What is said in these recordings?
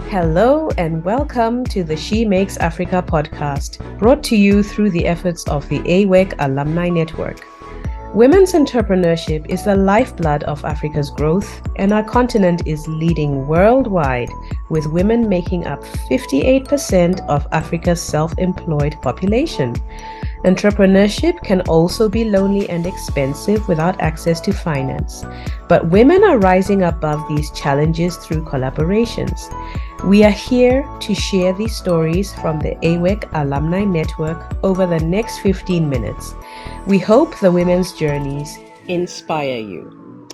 Hello and welcome to the She Makes Africa podcast, brought to you through the efforts of the AWEC Alumni Network. Women's entrepreneurship is the lifeblood of Africa's growth, and our continent is leading worldwide, with women making up 58% of Africa's self-employed population. Entrepreneurship can also be lonely and expensive without access to finance, but women are rising above these challenges through collaborations. We are here to share these stories from the AWEC Alumni Network over the next 15 minutes. We hope the women's journeys inspire you.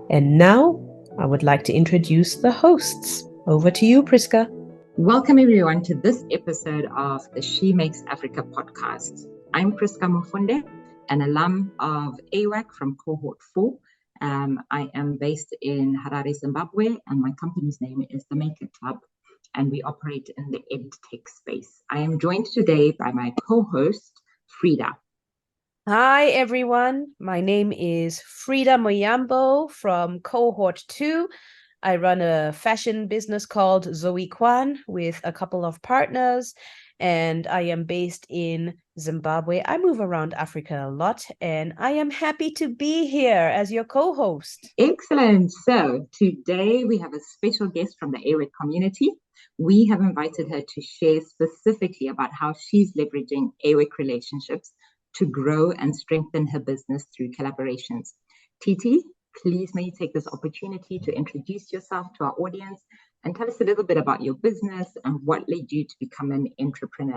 And now, I would like to introduce the hosts. Over to you, Priska. Welcome everyone to this episode of the She Makes Africa podcast. I'm Priska Mufunde, an alum of AWEC from cohort 4. I am based in Harare, Zimbabwe, and my company's name is the Maker Club, and we operate in the EdTech space. I am joined today by my co-host, Frida. Hi, everyone. My name is Frida Moyambo from cohort 2. I run a fashion business called Zoe Kwan with a couple of partners, and I am based in Zimbabwe. I move around Africa a lot, and I am happy to be here as your co-host. Excellent. So today we have a special guest from the AWEC community. We have invited her to share specifically about how she's leveraging AWEC relationships to grow and strengthen her business through collaborations. Titi, please may you take this opportunity to introduce yourself to our audience and tell us a little bit about your business and what led you to become an entrepreneur.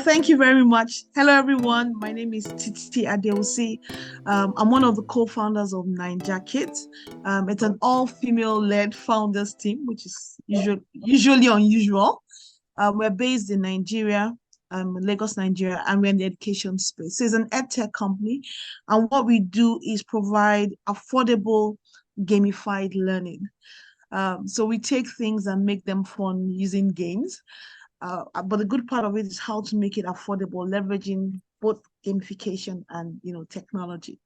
Thank you very much. Hello, everyone. My name is Titi Adewusi. I'm one of the co-founders of Ninja Kids. It's an all-female-led founders team, which is usually unusual. We're based in Nigeria, Lagos, Nigeria, and we're in the education space. So it's an edtech company, and what we do is provide affordable, gamified learning. So we take things and make them fun using games. But the good part of it is how to make it affordable, leveraging both gamification and technology.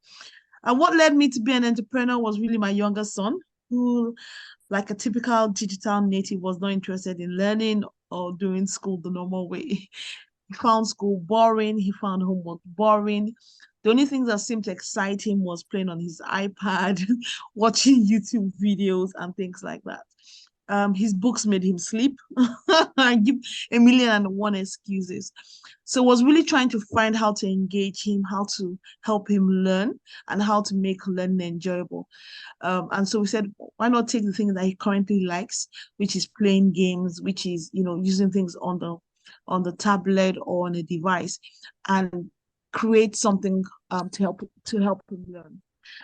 And what led me to be an entrepreneur was really my younger son, who, like a typical digital native, was not interested in learning or doing school the normal way. He found school boring. He found homework boring. The only thing that seemed to excite him was playing on his iPad, watching YouTube videos and things like that. His books made him sleep. I give 1,000,001 excuses. So I was really trying to find how to engage him, how to help him learn, and how to make learning enjoyable. And so we said, why not take the thing that he currently likes, which is playing games, which is using things on the tablet or on a device, and create something to help him learn.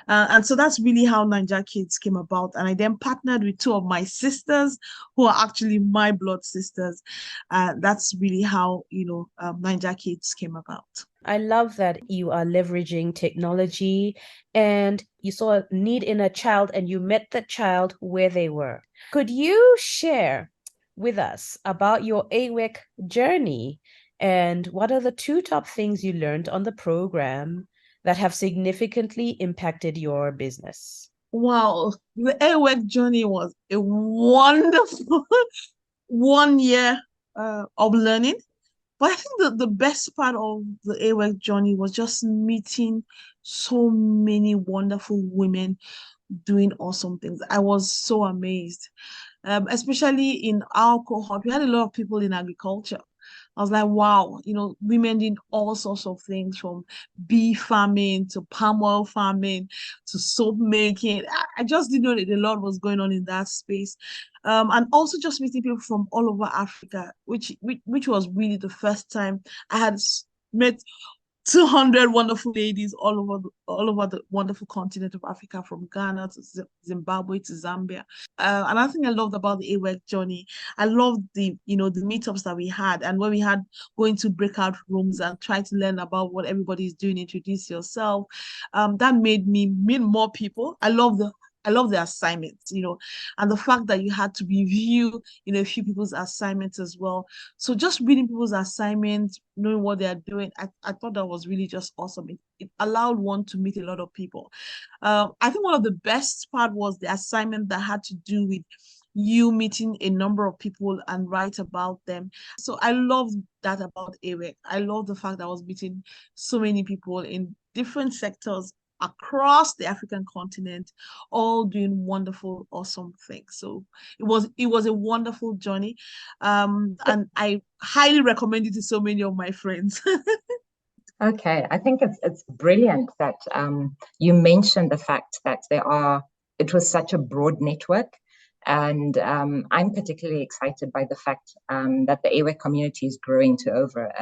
And so that's really how Ninja Kids came about. And I then partnered with two of my sisters who are actually my blood sisters. That's really how, Ninja Kids came about. I love that you are leveraging technology and you saw a need in a child and you met that child where they were. Could you share with us about your AWEC journey and what are the 2 top things you learned on the program that have significantly impacted your business? Wow, the AWEC journey was a wonderful 1 year of learning. But I think the best part of the AWEC journey was just meeting so many wonderful women doing awesome things. I was so amazed, especially in our cohort. We had a lot of people in agriculture. I was like, wow, women did all sorts of things, from bee farming to palm oil farming to soap making. I just didn't know that a lot was going on in that space. And also just meeting people from all over Africa, which was really the first time I had met 200 wonderful ladies all over the wonderful continent of Africa, from Ghana to Zimbabwe to Zambia. Another thing I loved about the AWEC journey, I loved the meetups that we had, and when we had going to breakout rooms and try to learn about what everybody is doing, introduce yourself. That made me meet more people. I love the assignments, and the fact that you had to review, a few people's assignments as well. So just reading people's assignments, knowing what they're doing, I thought that was really just awesome. It allowed one to meet a lot of people. I think one of the best part was the assignment that had to do with you meeting a number of people and write about them. So I love that about AWEC. I love the fact that I was meeting so many people in different sectors across the African continent, all doing wonderful, awesome things. So it was a wonderful journey. And I highly recommend it to so many of my friends. Okay, I think it's brilliant that you mentioned the fact that it was such a broad network. And I'm particularly excited by the fact that the AWEC community is growing to over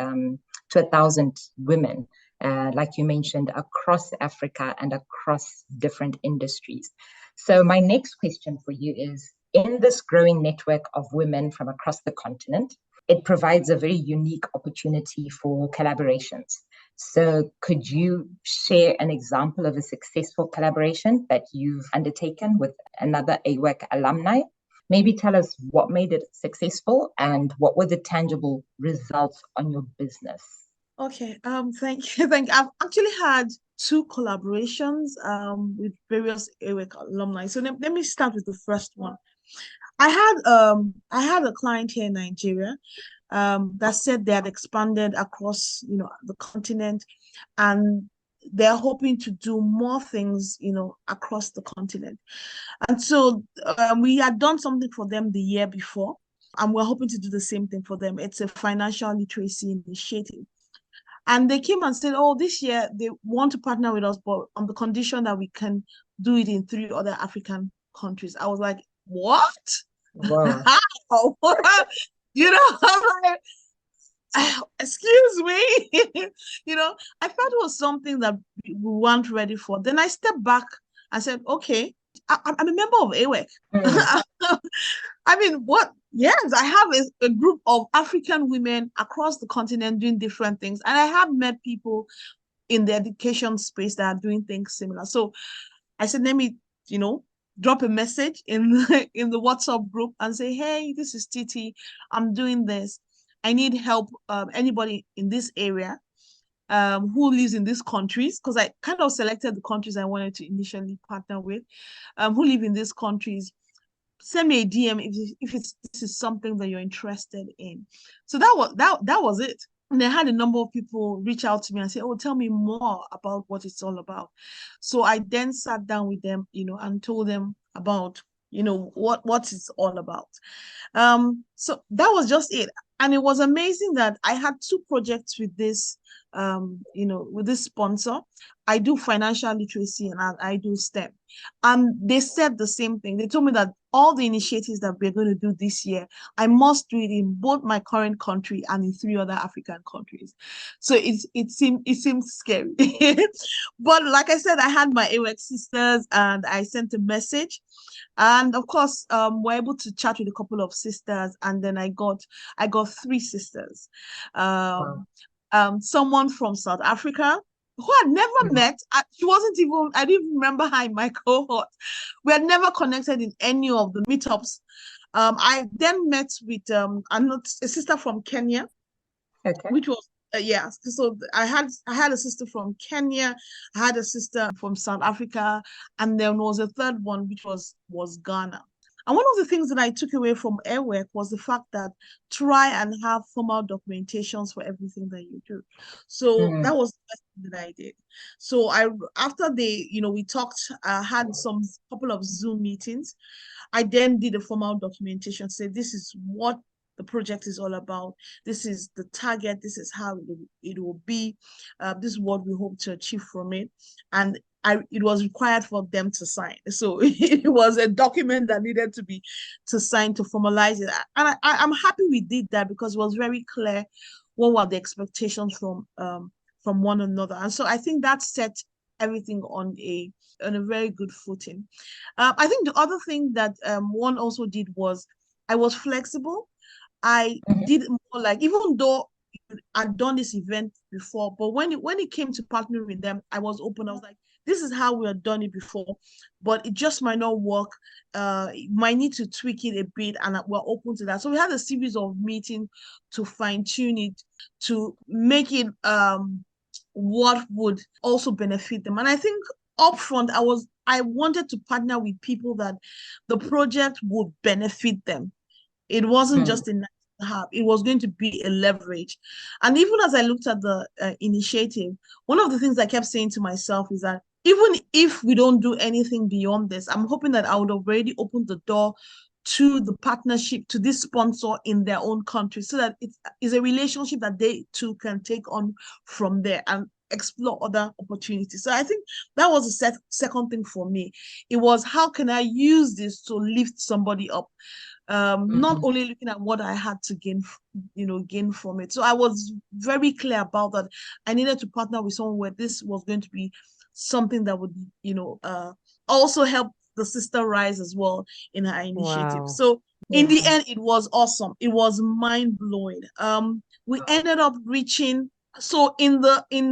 to 1,000 women, like you mentioned, across Africa and across different industries. So my next question for you is, in this growing network of women from across the continent, it provides a very unique opportunity for collaborations. So could you share an example of a successful collaboration that you've undertaken with another AWEC alumni? Maybe tell us what made it successful and what were the tangible results on your business? Okay, thank you. Thank you. I've actually had two collaborations with various AWEC alumni. So let me start with the first one. I had a client here in Nigeria that said they had expanded across, the continent, and they're hoping to do more things, across the continent. And so we had done something for them the year before, and we're hoping to do the same thing for them. It's a financial literacy initiative. And they came and said, oh, this year they want to partner with us, but on the condition that we can do it in 3 other African countries. I was like, what? Wow. How? I'm like, excuse me. I thought it was something that we weren't ready for. Then I stepped back and said, okay, I'm a member of AWEC. Mm. I mean, what? Yes, I have a group of African women across the continent doing different things. And I have met people in the education space that are doing things similar. So I said, let me, drop a message in in the WhatsApp group and say, hey, this is Titi. I'm doing this. I need help. Anybody in this area who lives in these countries, because I kind of selected the countries I wanted to initially partner with, who live in these countries. Send me a DM if this is something that you're interested in. So that was it. And I had a number of people reach out to me and say, oh, tell me more about what it's all about. So I then sat down with them, and told them about, what it's all about. So that was just it. And it was amazing that I had 2 projects with this, with this sponsor. I do financial literacy and I do STEM. And they said the same thing. They told me that all the initiatives that we're going to do this year, I must do it in both my current country and in 3 other African countries. So it seemed scary. But like I said, I had my AWEC sisters and I sent a message. And of course, we're able to chat with a couple of sisters, and then I got 3 sisters. Wow. Someone from South Africa who I'd never met. She wasn't even, I didn't even remember her in my cohort. We had never connected in any of the meetups. I then met with a sister from Kenya, Okay. which was yeah. So I had a sister from Kenya, I had a sister from South Africa, and there was a third one which was Ghana. And one of the things that I took away from AWEC was the fact that try and have formal documentations for everything that you do. So Mm. that was the best thing that I did. So after we talked, had some couple of Zoom meetings. I then did a formal documentation, say this is what the project is all about. This is the target. This is how it will be. This is what we hope to achieve from it. And it was required for them to sign. So it was a document that needed to sign to formalize it. And I'm happy we did that because it was very clear what were the expectations from one another. And so I think that set everything on a very good footing. I think the other thing that one also did was I was flexible. I did more like, even though I'd done this event before, but when it came to partnering with them, I was open. I was like, this is how we had done it before, but it just might not work. Might need to tweak it a bit, and we're open to that. So we had a series of meetings to fine tune it, to make it what would also benefit them. And I think upfront, I wanted to partner with people that the project would benefit them. It wasn't just a nice to have, it was going to be a leverage. And even as I looked at the initiative, one of the things I kept saying to myself is that even if we don't do anything beyond this, I'm hoping that I would have already opened the door to the partnership, to this sponsor in their own country, so that it is a relationship that they too can take on from there and explore other opportunities. So I think that was the second thing for me. It was, how can I use this to lift somebody up? Not only looking at what I had to gain from it. So I was very clear about that. I needed to partner with someone where this was going to be something that would, also help the sister rise as well in her initiative. Wow. So in the end, it was awesome. It was mind blowing. We ended up reaching. So in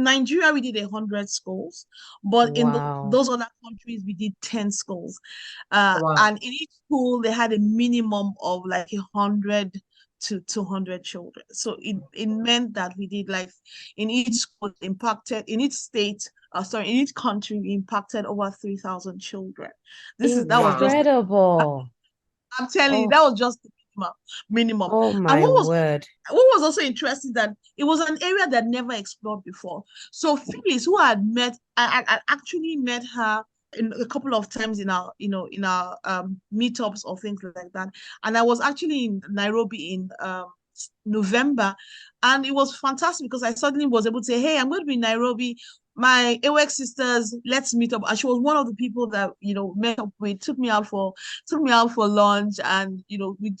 Nigeria, we did 100 schools, but in those other countries, we did 10 schools. And in each school, they had a minimum of like 100 to 200 children. So it meant that we did, like, in each school impacted, in each state, in each country, we impacted over 3,000 children. That was just incredible. I'm telling you, that was just the minimum. Oh my word. What was also interesting, that it was an area that never explored before. So Phyllis, who I actually met her in a couple of times in our meetups or things like that. And I was actually in Nairobi in November, and it was fantastic because I suddenly was able to say, hey, I'm going to be in Nairobi. My AWEC sisters, let's meet up. And she was one of the people that met up with, took me out for lunch, and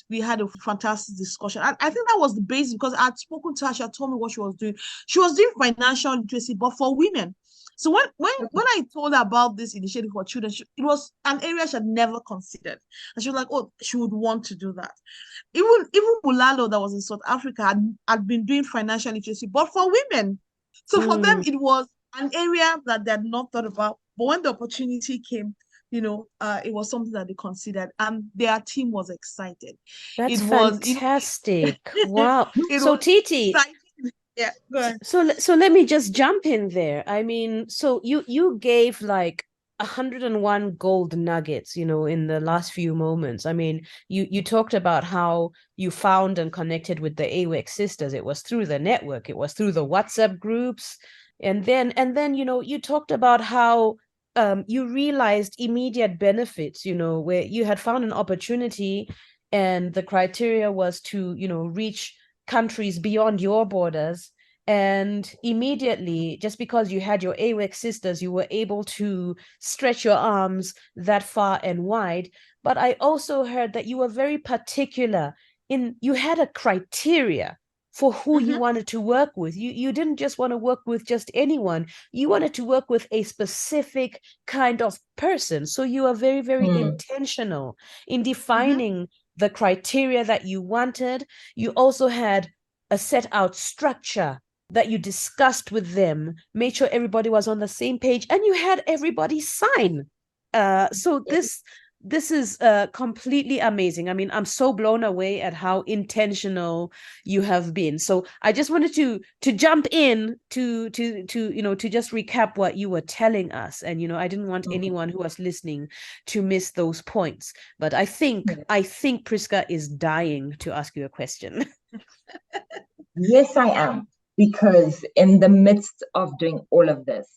we had a fantastic discussion. And I think that was the basis, because I'd spoken to her. She had told me what she was doing. She was doing financial literacy, but for women. So when I told her about this initiative for children, it was an area she had never considered, and she was like, "Oh, she would want to do that." Even Mulalo, that was in South Africa, had been doing financial literacy, but for women. So for them, it was an area that they had not thought about. But when the opportunity came, it was something that they considered, and their team was excited. That's fantastic. Wow. So Titi, yeah, go ahead. So let me just jump in there. I mean, so you gave like 101 gold nuggets, in the last few moments. I mean, you talked about how you found and connected with the AWEC sisters. It was through the network. It was through the WhatsApp groups. And then, you talked about how you realized immediate benefits, where you had found an opportunity, and the criteria was to, reach countries beyond your borders. And immediately, just because you had your AWEC sisters, you were able to stretch your arms that far and wide. But I also heard that you were very particular you had a criteria for who you wanted to work with. You didn't just want to work with just anyone. You wanted to work with a specific kind of person. So you are very, very intentional in defining the criteria that you wanted. You also had a set out structure that you discussed with them, made sure everybody was on the same page, and you had everybody sign. So this is completely amazing. I mean, I'm so blown away at how intentional you have been. So I just wanted to jump in to just recap what you were telling us. And I didn't want anyone who was listening to miss those points. But I think Priska is dying to ask you a question. Yes, I am, because in the midst of doing all of this,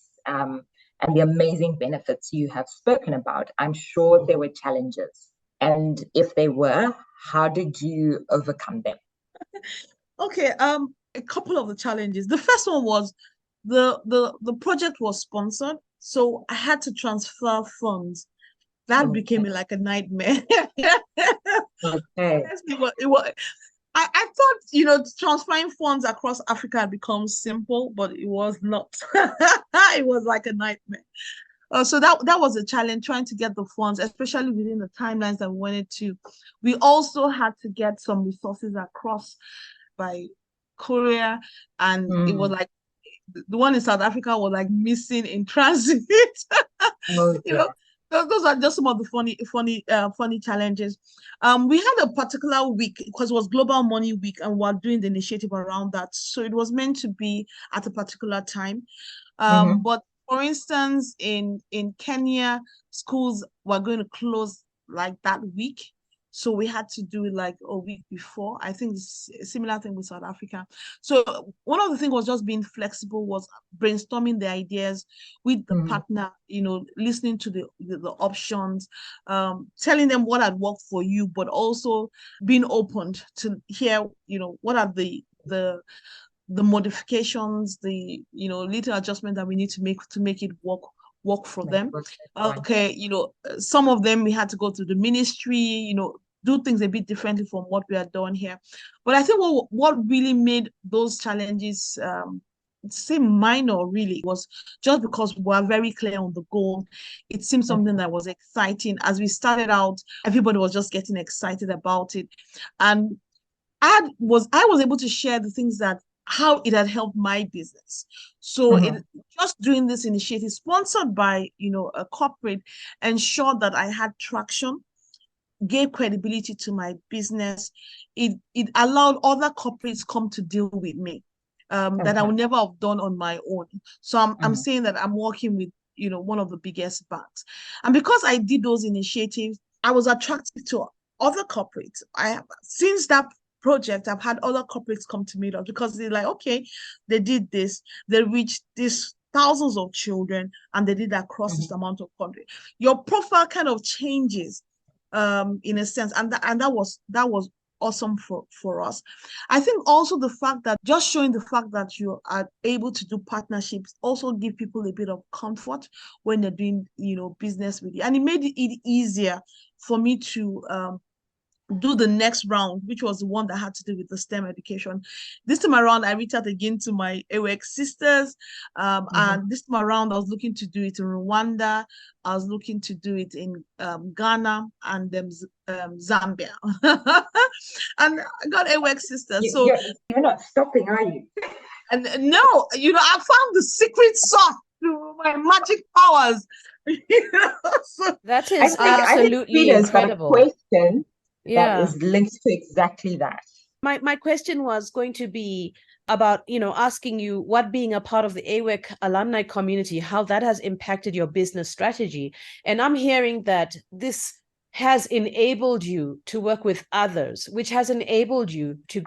and the amazing benefits you have spoken about, I'm sure there were challenges. And if they were, how did you overcome them? Okay, a couple of the challenges. The first one was the project was sponsored, so I had to transfer funds. That became like a nightmare. Okay. I thought, transferring funds across Africa had become simple, but it was not. It was like a nightmare. So that was a challenge, trying to get the funds, especially within the timelines that we wanted to. We also had to get some resources across by courier, and it was like the one in South Africa was like missing in transit. Those are just some of the funny challenges. We had a particular week because it was Global Money Week, and we're doing the initiative around that. So it was meant to be at a particular time. But For instance, in Kenya, schools were going to close like that week. So we had to do it like a week before. I think it's a similar thing with South Africa. So one of the things was just being flexible, was brainstorming the ideas with the partner, listening to the options, telling them what had worked for you, but also being open to hear, what are the modifications, the little adjustment that we need to make it work for them. Okay, some of them we had to go to the ministry, do things a bit differently from what we had done here. But I think what really made those challenges seem minor really was just because we were very clear on the goal. It seemed something that was exciting. As we started out, everybody was just getting excited about it. And I was able to share the things that how it had helped my business. So just doing this initiative sponsored by a corporate ensured that I had traction, gave credibility to my business. It allowed other corporates come to deal with me that I would never have done on my own. So I'm saying that I'm working with one of the biggest banks, and because I did those initiatives, I was attracted to other corporates. Since that project, I've had other corporates come to me because they're like, okay, they did this, they reached this thousands of children, and they did that across this amount of country. Your profile kind of changes in a sense, and that was awesome for us. I think also the fact that just showing the fact that you are able to do partnerships also give people a bit of comfort when they're doing business with you, and it made it easier for me to do the next round, which was the one that had to do with the STEM education. This time around, I reached out again to my AWEC sisters. And this time around, I was looking to do it in Rwanda. I was looking to do it in Ghana and Zambia. And I got AWEC sisters. You're not stopping, are you? And no, I found the secret sauce to my magic powers. So, that is absolutely incredible. Got a question that is linked to exactly that. My question was going to be about, asking you what being a part of the AWEC alumni community, how that has impacted your business strategy. And I'm hearing that this has enabled you to work with others, which has enabled you to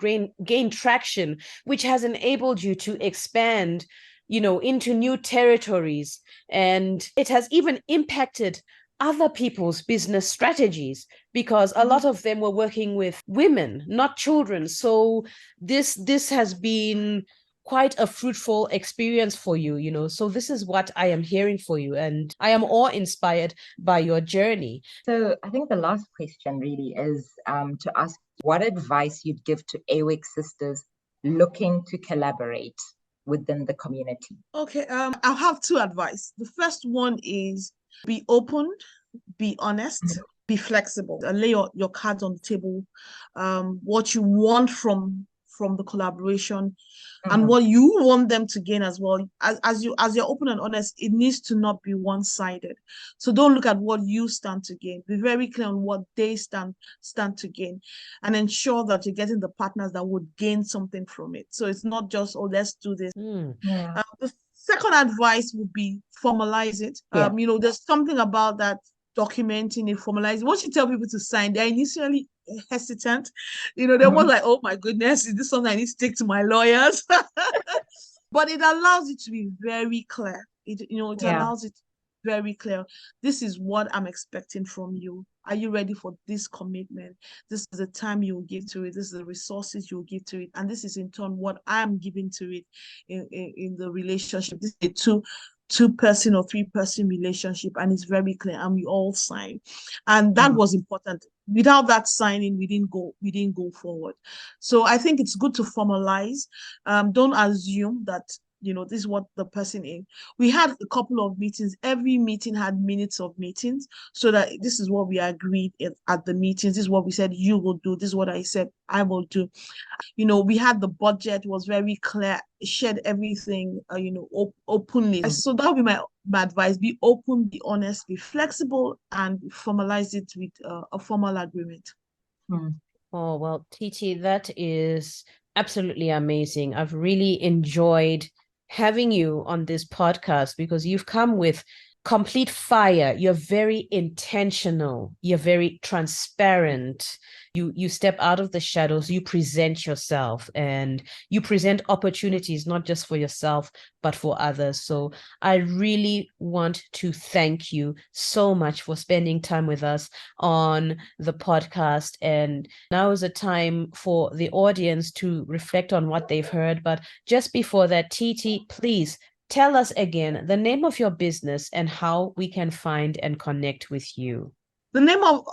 gain traction, which has enabled you to expand, into new territories. And it has even impacted other people's business strategies, because a lot of them were working with women, not children. So this has been quite a fruitful experience for you, so this is what I am hearing for you, and I am awe-inspired by your journey. So I think the last question really is to ask what advice you'd give to AWEC sisters looking to collaborate within the community. Okay, I'll have two advice. The first one is be open, be honest, be flexible, and lay your cards on the table, what you want from the collaboration, and what you want them to gain as well. As you're open and honest, it needs to not be one-sided. So don't look at what you stand to gain. Be very clear on what they stand to gain, and ensure that you're getting the partners that would gain something from it. So it's not just, oh, let's do this. The second advice would be formalize it. There's something about that, documenting it, formalizing. Once you tell people to sign, they're initially hesitant. They're more like, oh my goodness, is this something I need to take to my lawyers? But it allows it to be very clear. It allows it very clear. This is what I'm expecting from you. Are you ready for this commitment? This is the time you will give to it. This is the resources you will give to it. And this is in turn what I'm giving to it in the relationship. This is a two-person or three-person relationship, and it's very clear, and we all sign. And that was important. Without that signing, we didn't go forward. So I think it's good to formalize. Don't assume that this is what the person is. We had a couple of meetings. Every meeting had minutes of meetings, so that this is what we agreed at the meetings. This is what we said you will do. This is what I said I will do. We had the budget, was very clear, shared everything, openly. So that would be my advice. Be open, be honest, be flexible, and formalize it with a formal agreement. Oh, well, Titi, that is absolutely amazing. I've really enjoyed having you on this podcast because you've come with complete fire. You're very intentional. You're very transparent. You step out of the shadows, you present yourself, and you present opportunities not just for yourself but for others. So I really want to thank you so much for spending time with us on the podcast. And now is a time for the audience to reflect on what they've heard. But just before that, Titi, please tell us again the name of your business and how we can find and connect with you. The name of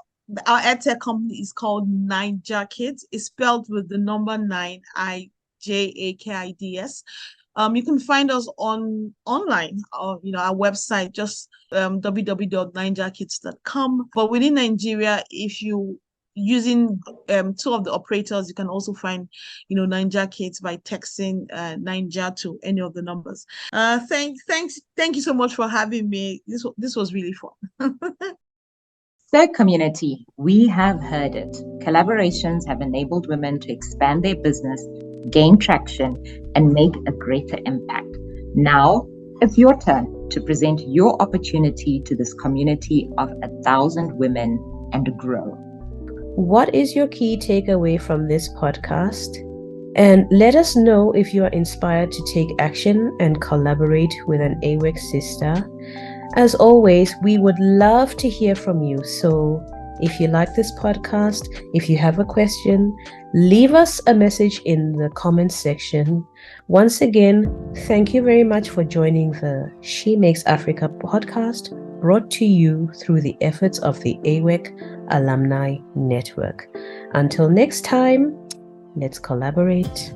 our edtech company is called NineJaKids. It's spelled with the number 9, IJAKIDS. You can find us online, or our website, just www.ninejakids.com. But within Nigeria, if you using two of the operators, you can also find NineJaKids by texting Ninja to any of the numbers. Thank you so much for having me. This was really fun. So, community, we have heard it. Collaborations have enabled women to expand their business, gain traction, and make a greater impact. Now, it's your turn to present your opportunity to this community of 1,000 women and grow. What is your key takeaway from this podcast? And let us know if you are inspired to take action and collaborate with an AWEC sister. As always, we would love to hear from you. So if you like this podcast, if you have a question, leave us a message in the comments section. Once again, thank you very much for joining the She Makes Africa podcast, brought to you through the efforts of the AWEC Alumni Network. Until next time, let's collaborate.